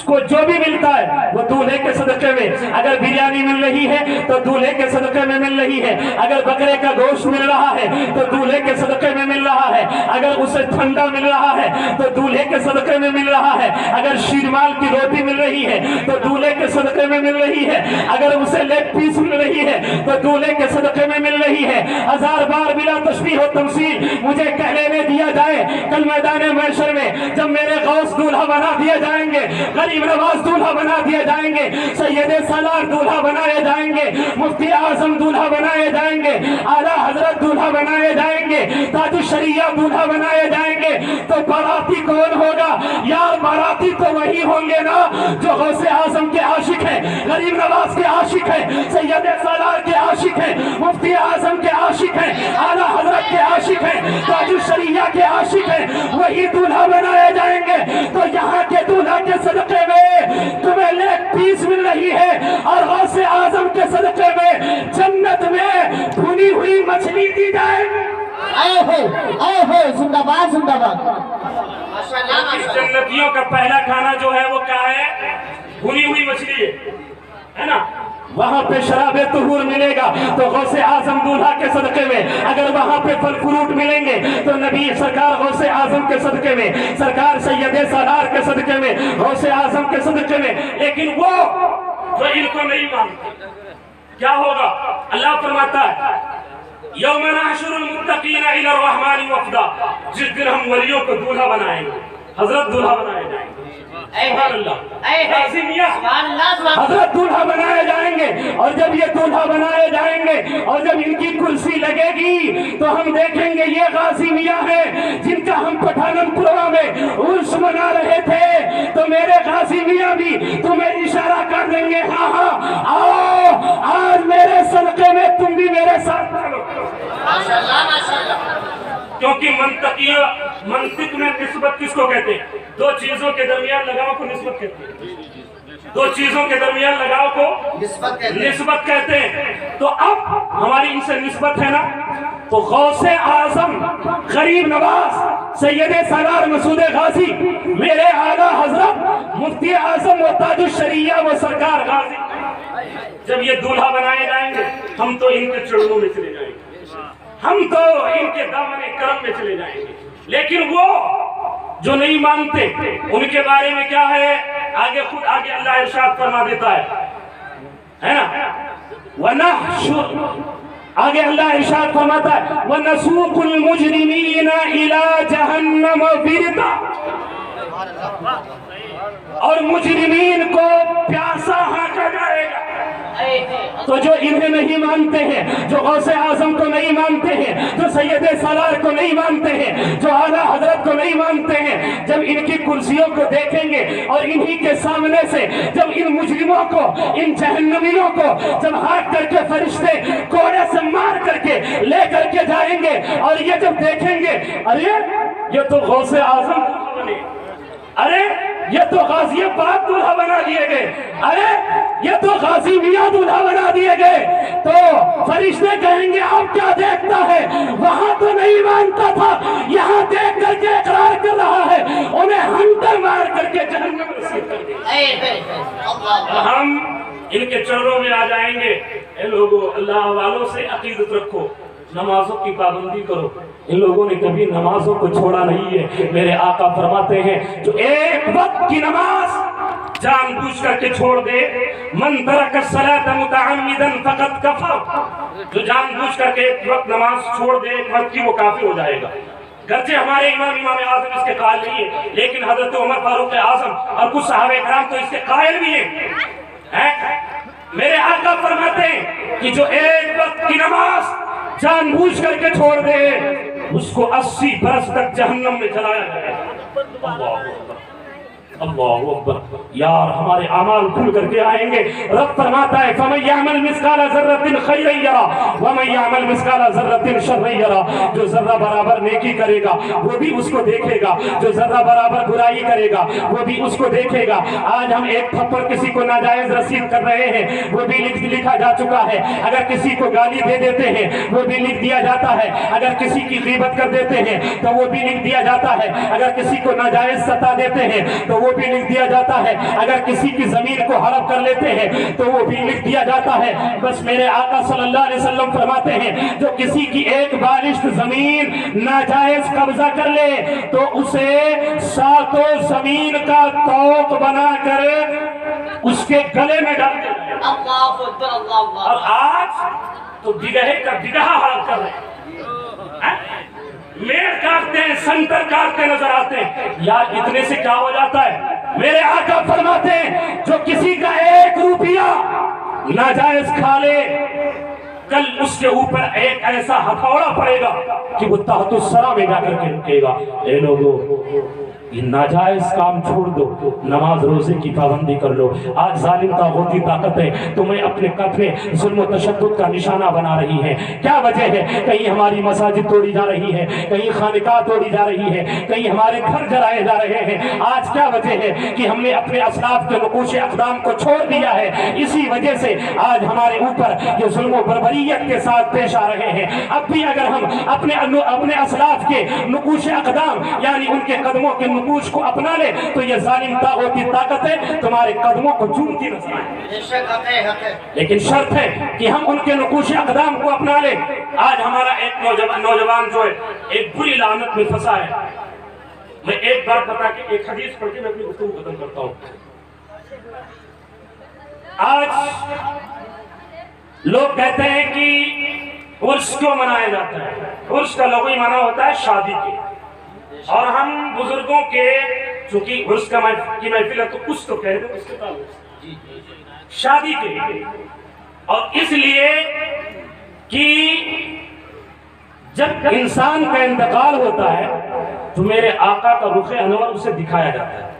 S1: کو جو بھی ملتا ہے وہ دولہے کے صدقے میں، اگر بریانی مل رہی ہے تو دولہے کے صدقے میں مل رہی ہے، اگر بکرے کا گوشت مل رہا ہے تو دولہے کے صدقے میں مل رہا ہے، اگر اسے ٹھنڈا مل رہا ہے تو دولہے کے صدقے میں مل رہا ہے، اگر شیرمال کی روٹی مل رہی ہے تو دولہے کے صدقے میں مل رہی ہے، اگر اسے لیگ پیس مل رہی ہے تو دولہے کے صدقے میں مل رہی ہے۔ ہزار بار بلا تشبیہ و تمثیل مجھے کہنے میں دیا جائے، کل میدان محشر میں جب میرے غوث دولہا بنا دیے جائیں گے، غریب نواز دولہا بنا دیے جائیں گے، سید سالار دولہا بنائے جائیں گے، مفتی اعظم دولہا بنائے جائیں گے، اعلیٰ حضرت دولہا بنائے جائیں گے، تاج الشریعہ دولہا بنائے جائیں گے، تو باراتی کون ہوگا؟ یار باراتی تو وہی ہوں گے نا جو غوث اعظم کے عاشق ہیں، غریب نواز کے عاشق ہیں، سید سالار کے عاشق ہیں، مفتی اعظم کے عاشق ہیں، اعلیٰ حضرت کے عاشق ہیں، تاج الشریعہ کے عاشق ہیں، وہی دولہا بنائے جائیں گے۔ تو یہاں کے دولہا کے صدقے میں تمہیں لیگ پیس مل رہی ہے، اور غوث اعظم کے صدقے میں جنت میں بھنی ہوئی مچھلی دی جائے گی۔
S2: اے ہے زندہ باد زندہ باد۔
S1: جنتیوں کا پہلا کھانا جو ہے وہ کیا ہے؟ بھنی ہوئی مچھلی ہے نا۔ وہاں پہ شراب طہور ملے گا تو غوث اعظم دولہا کے صدقے میں، اگر وہاں پہ پھل فروٹ ملیں گے تو نبی سرکار غوث اعظم کے صدقے میں، سرکار سید سالار کے صدقے میں، غوث اعظم کے صدقے میں۔ لیکن وہ جو ان کو نہیں مانتے کیا ہوگا؟ اللہ فرماتا ہے یوم نحشر المتقین الی الرحمن وفدا، جس دن ہم ولیوں کو دولہا بنائیں گے، حضرت دولہا بنائے جائیں گے، سبحان اللہ، حضرت دولہا بنائے جائیں گے۔ اور جب یہ دولہا بنائے جائیں گے اور جب ان کی کرسی لگے گی تو ہم دیکھیں گے یہ غازی میاں ہیں جن کا ہم پٹھانم پورہ میں عرس منا رہے تھے، تو میرے غازی میاں بھی تمہیں اشارہ کر دیں گے، ہاں ہاں آؤ آج میرے صدقے میں تم بھی میرے ساتھ چلو۔ کیونکہ منطق میں نسبت کس کو کہتے ہیں؟ دو چیزوں کے درمیان لگاؤ کو نسبت کہتے ہیں، دو چیزوں کے درمیان لگاؤ کو نسبت کہتے ہیں۔ تو اب ہماری ان سے نسبت ہے نا، تو غوث اعظم غریب نواز سید سالار مسعود غازی میرے اعلیٰ حضرت مفتی اعظم و تاج الشریعہ و سرکار غازی، جب یہ دولہا بنائے جائیں گے ہم تو ان کے چڑھوں میں چلے جائیں گے، ہم تو ان کے دامن کرم میں چلے جائیں گے۔ لیکن وہ جو نہیں مانتے ان کے بارے میں کیا ہے؟ آگے خود آگے اللہ ارشاد فرما دیتا ہے نا، وَنَحْشُرُ، آگے اللہ ارشاد فرماتا ہے وَنَسُوقُ الْمُجْرِمِينَ إِلَى جَهَنَّمَ وِرْدًا، اور مجرمین کو پیاسا ہانکا جائے گا۔ تو جو انہیں نہیں مانتے ہیں، جو غوث اعظم کو نہیں مانتے ہیں، جو سید سالار کو نہیں مانتے ہیں، جو اعلیٰ حضرت کو نہیں مانتے ہیں، جب ان کی کرسیوں کو دیکھیں گے اور انہی کے سامنے سے جب ان مجرموں کو، ان جہنمیوں کو جب ہاتھ کر کے فرشتے کوڑے سے مار کر کے لے کر کے جائیں گے اور یہ جب دیکھیں گے، ارے یہ تو غوث اعظم بنے، ارے یہ تو غازی پاک دلہا بنا دیے گئے، ارے یہ تو غازی میاں دلہا بنا دیے گئے، تو فرشتے کہیں گے اب کیا دیکھتا ہے، وہاں تو نہیں مانتا تھا، یہاں دیکھ کر کے اقرار کر رہا ہے، انہیں ہنٹر مار کر کے جہنم میں رسید کر دیا۔ ہم ان کے چرنوں میں آ جائیں گے، اے لوگوں اللہ والوں سے عقیدت رکھو، نمازوں کی پابندی کرو۔ ان لوگوں نے کبھی نمازوں کو چھوڑا نہیں ہے۔ میرے آقا فرماتے ہیں جو ایک وقت کی نماز جان بوجھ کر کے چھوڑ دے، من ترک الصلاۃ متعمدا فقد کفر، جو جان بوجھ کر کے ایک وقت نماز چھوڑ دے ایک وقت کی، وہ کافر ہو جائے گا۔ گرچہ ہمارے امام اعظم اس کے قائل نہیں ہے، لیکن حضرت عمر فاروق اعظم اور کچھ صحابہ کرام تو اس کے قائل بھی ہیں۔ میرے آقا فرماتے ہیں کہ جو ایک وقت کی نماز جان بوجھ کر کے چھوڑ دے، اس کو 80 برس تک جہنم میں جلایا جائے گا۔ اللہ اکبر، اللہ اکبر۔ یار ہمارے اعمال کھل کر کے آئیں گے۔ رب فرماتا ہے فَمَن يَعْمَلْ مِثْقَالَ ذَرَّةٍ خَيْرًا يَرَهُ وَمَن يَعْمَلْ مِثْقَالَ ذَرَّةٍ شَرًّا يَرَهُ، جو ذرہ برابر نیکی کرے گا وہ بھی اس کو دیکھے گا، جو ذرہ برابر برائی کرے گا وہ بھی اس کو دیکھے گا۔ آج ہم ایک تھپڑ کسی کو ناجائز رسید کر رہے ہیں، وہ بھی لکھا جا چکا ہے۔ اگر کسی کو گالی دے دیتے ہیں وہ بھی لکھ دیا جاتا ہے۔ اگر کسی کی غیبت کر دیتے ہیں تو وہ بھی لکھ دیا جاتا ہے۔ اگر کسی کو ناجائز ستا دیتے ہیں تو وہ بھی لکھ دیا جاتا ہے۔ اگر کسی کی زمین کو ہڑپ کر لیتے ہیں تو وہ بھی لکھ دیا جاتا ہے۔ بس میرے آقا صلی اللہ علیہ وسلم فرماتے ہیں جو کسی کی ایک بالشت زمین ناجائز قبضہ کر لے تو اسے 7 زمین کا طوق بنا کر اس کے گلے میں ڈال دے۔ اور آج تو بگہے کا بگہا ہڑپ کر رہے ہیں، میڑ کاٹتے ہیں، سنتر کاٹتے نظر آتے ہیں۔ یار اتنے سے کیا ہو جاتا ہے؟ میرے آقا فرماتے ہیں جو کسی کا 1 روپیہ ناجائز کھا لے، کل اس کے اوپر ایک ایسا ہتھوڑا پڑے گا کہ وہ تحت الثری میں جا کر کے رکے گا۔ اے لوگوں یہ ناجائز کام چھوڑ دو، نماز روزے کی پابندی کر لو۔ آج ظالم طاغوتی طاقتیں تمہیں اپنے قد میں ظلم و تشدد کا نشانہ بنا رہی ہیں۔ کیا وجہ ہے؟ کہیں ہماری مساجد توڑی جا رہی ہے، کہیں خانقاہ توڑی جا رہی ہے، کہیں ہمارے گھر جلائے جا رہے ہیں۔ آج کیا وجہ ہے کہ ہم نے اپنے اسلاف کے نقوش اقدام کو چھوڑ دیا ہے؟ اسی وجہ سے آج ہمارے اوپر یہ ظلم و بربریت کے ساتھ پیش آ رہے ہیں۔ اب بھی اگر ہم اپنے اسلاف کے نقوش اقدام یعنی ان کے قدموں کے نقوش کو اپنا لے تو یہ ظالم طاغوتی طاقتیں تمہارے قدموں کو چومتی نظر آئیں۔ لیکن شرط ہے کہ ہم ان کے نقوش اقدام کو اپنا لیں۔ آج ہمارا ایک نوجوان جو ہے ایک بری لعنت میں پھنسا ہے۔ میں ایک بات بتا کے ایک حدیث پڑھ کے میں اپنی گفتگو ختم کرتا ہوں۔ آج لوگ کہتے ہیں کہ عرس کیوں منایا جاتا ہے؟ عرس کا لغوی معنی ہوتا ہے شادی کے، اور ہم بزرگوں کے چونکہ عرس کی محفل ہے تو کچھ تو کہہ دو اس کے تعلق شادی کے، اور اس لیے کہ جب انسان کا انتقال ہوتا ہے تو میرے آقا کا رخ انور اسے دکھایا جاتا ہے،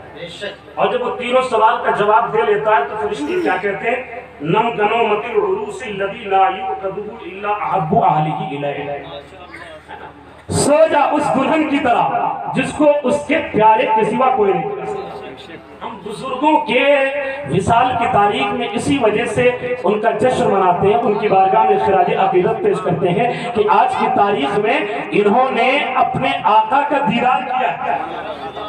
S1: اور جب وہ تینوں سوال کا جواب دے لیتا ہے تو فرشتے کیا کہتے ہیں؟ نم گنومت العروس الذی لا یعقدہ الا احب اہلہ الیہ، سو جا اس دلہن کی طرح جس کو اس کے پیارے کے سوا کوئی نہیں کر سکتا۔ ہم بزرگوں کے وصال کی تاریخ میں اسی وجہ سے ان کا جشن مناتے ہیں، ان کی بارگاہ میں خراج عقیدت پیش کرتے ہیں کہ آج کی تاریخ میں انہوں نے اپنے آقا کا دیدار کیا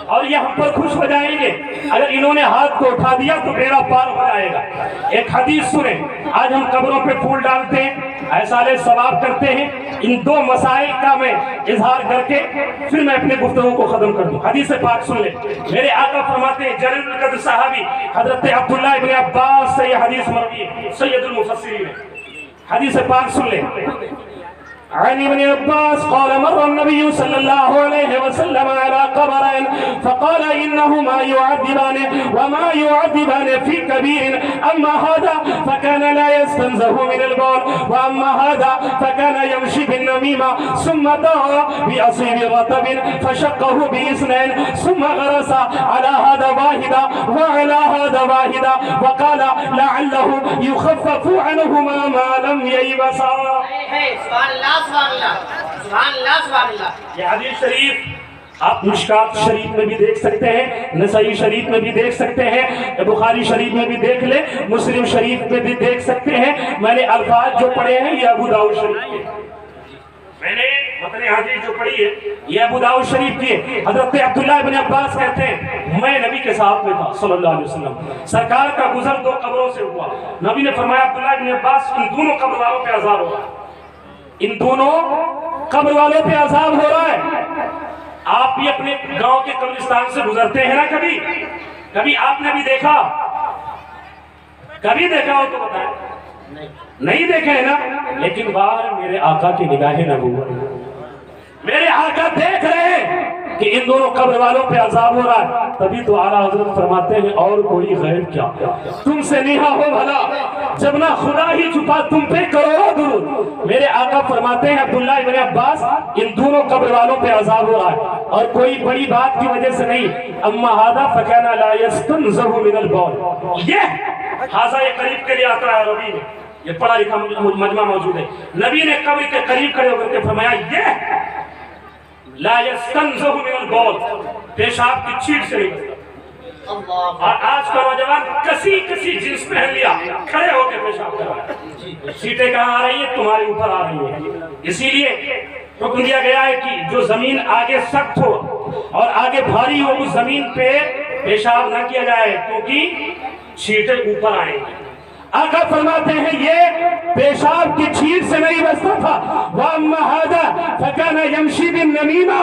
S1: اور یہ ہم پر خوش ہو جائیں گے۔ اگر انہوں نے ہاتھ کو اٹھا دیا تو بیڑا پار ہو جائے گا۔ ایک حدیث سنیں، آج ہم قبروں پہ پھول ڈالتے ہیں، ایسالِ ثواب کرتے ہیں۔ ان 2 مسائل کا میں اظہار کر کے پھر میں اپنے گفتگو کو ختم کر دوں۔ حدیث پاک سن لیں، میرے آقا فرماتے ہیں جلیل القدر صحابی حضرت عبداللہ ابن عباس سے یہ حدیث مروی ہے، سید المفسرین ہے۔ حدیث پاک سن لیں، عن ابن عباس قال مر النبي صلى الله عليه وسلم على قبرين فقال إنهما يعذبان وما يعذبان في كبير أما هذا فكان لا يستنزه من البول وأما هذا فكان يمشي بالنميمة ثم دعا بأصيب رطب فشقه باثنين ثم غرس على هذا واحدا وعلى هذا واحدا وقال لعله يخفف عنهما ما لم ييبسا. یہ حدیث شریف آپ مشکات شریف میں بھی دیکھ سکتے ہیں، نسائی شریف میں بھی دیکھ سکتے ہیں، بخاری شریف میں بھی دیکھ لیں، مسلم شریف میں بھی دیکھ سکتے ہیں. میں نے الفاظ جو پڑھے ہیں یہ ابو داؤد شریف کے، میں نے متن حدیث جو پڑھی ہے یہ ابو داؤد شریف کی ہے. حضرت عبداللہ ابن عباس کہتے ہیں میں نبی کے ساتھ میں تھا صلی اللہ علیہ وسلم، سرکار کا گزر دو قبروں سے ہوا. نبی نے فرمایا عبداللہ ابن عباس ان دونوں قبر والوں پہ عذاب ہو رہا ہے، ان دونوں قبر والوں پہ عذاب ہو رہا ہے. آپ بھی اپنے گاؤں کے قبرستان سے گزرتے ہیں نا، کبھی آپ نے بھی دیکھا، کبھی دیکھا ہو تو بتائیں، نہیں دیکھے ہیں نا. لیکن باہر میرے آقا کی نگاہ نبوت، میرے آقا دیکھ رہے ہیں کہ ان دونوں قبر والوں پہ عذاب ہو رہا ہے. تبھی تو اعلیٰ حضرت فرماتے ہیں اور کوئی غیر کیا تم سے نہا ہو بھلا جب نہ خدا ہی چھپا تم پہ کروڑوں درود. میرے آقا فرماتے ہیں عبداللہ ابن عباس ان دونوں قبر والوں پہ عذاب ہو رہا ہے اور کوئی بڑی بات کی وجہ سے نہیں. اما ھذا فکان لا یستنزہ من البول، یہ ھذا یہ قریب کے لیے آتا ہے عربی میں، یہ پڑھا لکھا مجمع موجود ہے. نبی نے قبر کے قریب کھڑے ہو کر کے فرمایا یہ لا یستنزہ من البول، پیشاب کی چھیٹ سے نہیں. اور آج کا نوجوان کسی جنس پہن لیا، کھڑے ہو کے پیشاب کر رہا ہے. سیٹیں کہاں آ رہی ہیں؟ تمہارے اوپر آ رہی ہیں. اسی لیے حکم دیا گیا ہے کہ جو زمین آگے سخت ہو اور آگے بھاری ہو اس زمین پہ پیشاب نہ کیا جائے کیونکہ چھیٹیں اوپر آئیں گی. آقا فرماتے ہیں یہ پیشاب کی چھیٹ سے نہیں بچتا تھا. وَأَمَّا هَذَا فَكَانَ يَمْشِي بِالنَّمِيمَةِ،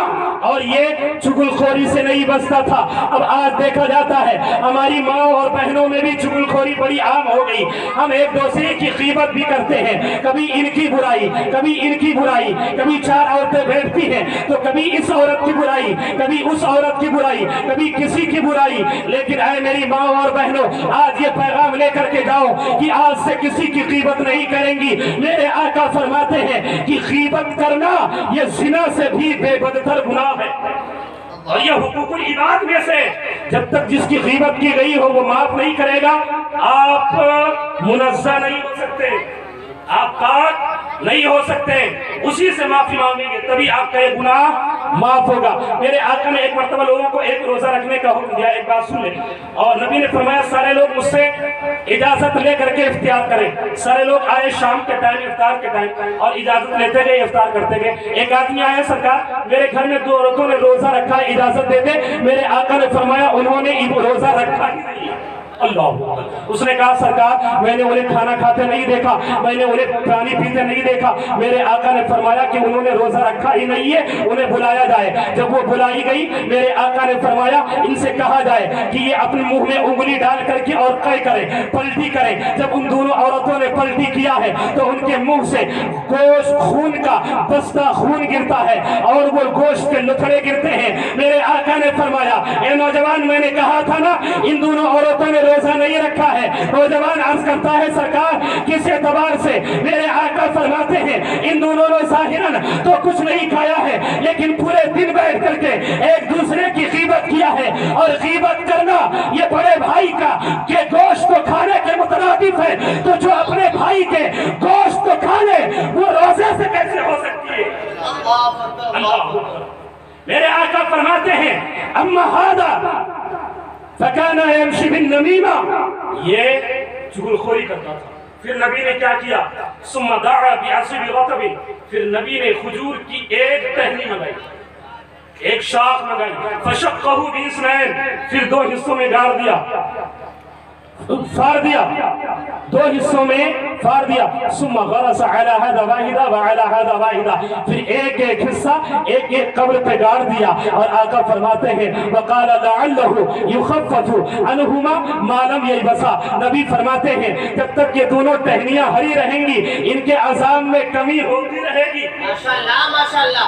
S1: اور یہ چغل خوری سے نہیں بچتا تھا. اب آج دیکھا جاتا ہے ہماری ماں اور بہنوں میں بھی چغل خوری بڑی عام ہو گئی. ہم ایک دوسرے کی غیبت بھی کرتے ہیں، کبھی ان کی برائی، کبھی ان کی برائی. کبھی چار عورتیں بیٹھتی ہیں تو کبھی اس عورت کی برائی، کبھی اس عورت کی برائی، کبھی کسی کی برائی. لیکن اے میری ماں اور بہنوں، آج یہ پیغام لے کر کے جاؤ کہ آج سے کسی کی غیبت نہیں کریں گی. میرے آقا فرماتے ہیں کہ غیبت کرنا یہ زنا سے بھی بے بدتر گناہ ہے اور یہ حقوق العباد میں سے. جب تک جس کی غیبت کی گئی ہو وہ معاف نہیں کرے گا آپ منزہ نہیں ہو سکتے، آپ پاک نہیں ہو سکتے. اسی سے معافی مانگیں گے تبھی آپ کا یہ گناہ معاف ہوگا. میرے آقا نے ایک مرتبہ لوگوں کو ایک روزہ رکھنے کا حکم دیا. ایک بات سن لیں، اور نبی نے فرمایا سارے لوگ مجھ سے اجازت لے کر کے افطار کریں. سارے لوگ آئے شام کے ٹائم، افطار کے ٹائم، اور اجازت لیتے گئے، افطار کرتے گئے. ایک آدمی آیا، سرکار میرے گھر میں 2 عورتوں نے روزہ رکھا ہے، اجازت دے دے. میرے آقا نے فرمایا انہوں نے روزہ رکھا ہی نہیں. اللہ، اس نے کہا سرکار میں نے انہیں کھانا کھاتے نہیں دیکھا، میں نے انہیں پانی پیتے نہیں دیکھا. میرے آقا نے فرمایا کہ انہوں نے روزہ رکھا ہی نہیں ہے، انہیں بلایا جائے. جب وہ بلائی گئی میرے آقا نے فرمایا ان سے کہا جائے کہ یہ اپنے منہ میں انگلی ڈال کر کے اور قے کریں، پلٹی کریں. جب ان دونوں عورتوں نے پلٹی کیا ہے تو ان کے منہ سے گوشت خون کا بستہ خون گرتا ہے اور وہ گوشت کے لتڑے گرتے ہیں. میرے آقا نے فرمایا اے نوجوان، میں نے کہا تھا نا ان دونوں عورتوں نے روزہ نہیں رکھا ہے. نوجوان عرض کرتا ہے سرکار کس اعتبار سے؟ میرے آقا فرماتے ہیں ان دونوں نے ظاہراً تو کچھ نہیں کھایا ہے لیکن پورے دن بیٹھ کر کے ایک دوسرے کی غیبت کیا ہے. اور غیبت کرنا یہ بڑے بھائی کا کہ گوشت کو کھانے کے مترادف ہے. تو جو اپنے بھائی کے گوشت کو کھا لے وہ روزے سے کیسے ہو سکتی ہے؟ اللہ. میرے آقا فرماتے ہیں اما ھذا فکان یمشی بالنمیمہ، یہ چغل خوری کرتا تھا. پھر نبی نے کیا کیا؟ ثم دعا بعصب رطب، پھر نبی نے کھجور کی ایک ٹہنی منگائی، ایک شاخ منگائی. فشقہ باثنین، پھر 2 حصوں میں گاڑ دیا. فار دیا، دو حصوں میں فار دیا، ثم غرس علی هذا واحدہ وعلی هذا واحدہ، پھر ایک ایک حصہ ایک ایک قبر پہ گاڑ دیا، اور آقا فرماتے ہیں وقال لعلہ یخفف عنہما ما لم یلبسا، نبی فرماتے ہیں جب تک یہ دونوں ٹہنیاں ہری رہیں گی ان کے عذاب میں کمی ہوتی رہے گی۔
S2: ماشاءاللہ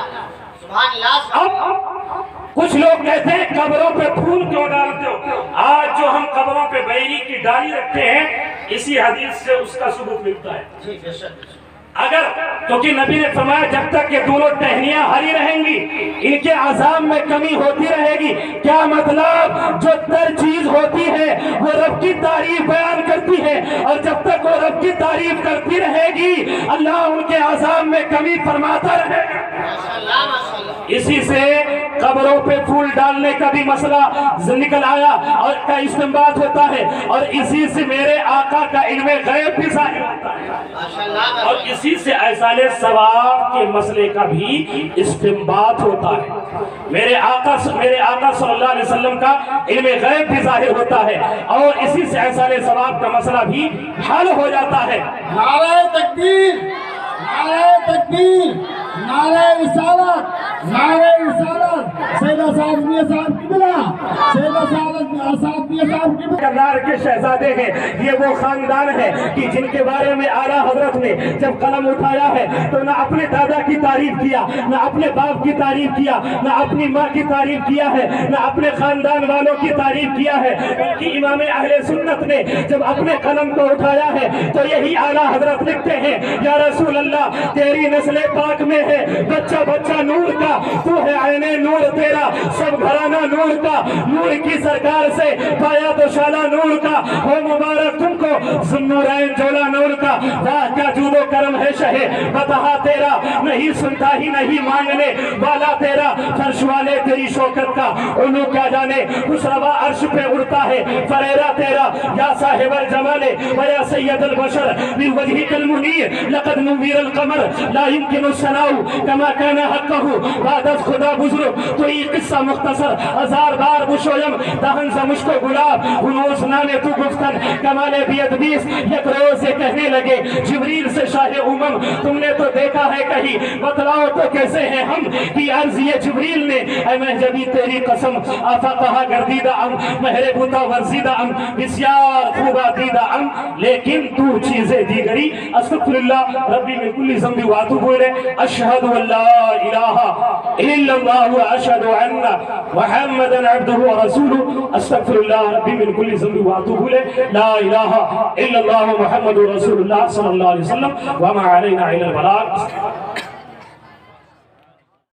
S2: سبحان اللہ۔
S1: اب کچھ لوگ کہتے ہیں قبروں پہ پھول کیوں ڈالتے ہو؟ آج جو ہم قبروں پہ بیری کی ڈالی رکھتے ہیں اسی حدیث سے اس کا ثبوت ملتا ہے۔ اگر کیونکہ نبی نے فرمایا جب تک یہ دونوں ٹہنیاں ہری رہیں گی ان کے عذاب میں کمی ہوتی رہے گی، کیا مطلب جو تر چیز ہوتی ہے وہ رب کی تعریف بیان کرتی ہے، اور جب تک وہ رب کی تعریف کرتی رہے گی اللہ ان کے عذاب میں کمی فرماتا رہے گا۔ اسی سے قبروں پہ پھول ڈالنے کا بھی مسئلہ نکل آیا اور کا استنباط ہوتا ہے، اور اسی سے میرے آقا کا علم غیب بھی ظاہر ہوتا ہے، اور اسی سے ایصال ثواب کے مسئلے کا بھی استنباط ہوتا ہے۔ میرے آقا صلی اللہ علیہ وسلم کا علم غیب بھی ظاہر ہوتا ہے، اور اسی سے ایصال ثواب کا مسئلہ بھی حل ہو جاتا ہے۔
S2: نعرہ تکبیر، نعرہ تکبیر، نعرہ رسالت، نعرہ رسالت، سیدہ صاحب میاں صاحب کی بلا، سیدہ صاحب میاں صاحب کی بلا۔
S1: کرنار کے شہزادے ہیں، یہ وہ خاندان ہے کہ جن کے بارے میں اعلیٰ حضرت نے جب قلم اٹھایا ہے تو نہ اپنے دادا کی تعریف کیا، نہ اپنے باپ کی تعریف کیا، نہ اپنی ماں کی تعریف کیا ہے، نہ اپنے خاندان والوں کی تعریف کیا ہے، بلکہ امام اہل سنت نے جب اپنے قلم کو اٹھایا ہے تو یہی اعلیٰ حضرت لکھتے ہیں یا رسول اللہ تیری نسل پاک میں ہے بچہ بچہ نور کا، تو ہے عین نور تیرا، سب گھرانہ نور کا، نور کی سرکار سے پایا تو شالہ نور کا، ہو مبارک تم کو ذوالنورین جولا نور کا، واہ کیا جود و کرم ہے شہ بتہا تیرا، نہیں سنتا ہی نہیں مانگنے والا تیرا، فرش والے تیری شوکت کا علو کیا جانے، اس روا عرش پہ اڑتا ہے فریرہ تیرا، یا صاحب الجمال و یا سید البشر من وجہک المنیر لقد نویر القمر لا يمكن الثناء كما كان حقه بعد از خدا بزرگ، تو یہ قصہ مختصر ہزار بار بشویم دہن سے مشکو گلاب ہنوز نامے تو گفتن کمال بیدبیس، یک روز سے کہنے لگے جبریل سے شاہ امم تم نے تو دیکھا ہے کہیں بتلاؤ تو کیسے ہیں ہم، کی عرض یہ جبریل نے اے مہجبی تیری قسم آفا کہا گردیدہ ام مہر بوتا ورزیدہ ام بسیار خوبہ دیدہ ام، لیکن تو چیزیں دیگری استغفر اللہ ربی من کل ذنب واتوب الیہ اشہد ان لا الہ الا اللہ واشہد ان محمدا عبدہ ورسولہ استغفر اللہ ربی من کل ذنب واتوب الیہ لا الہ الا اللہ محمد رسول اللہ صلی اللہ علیہ وسلم وما علینا الا البلاغ۔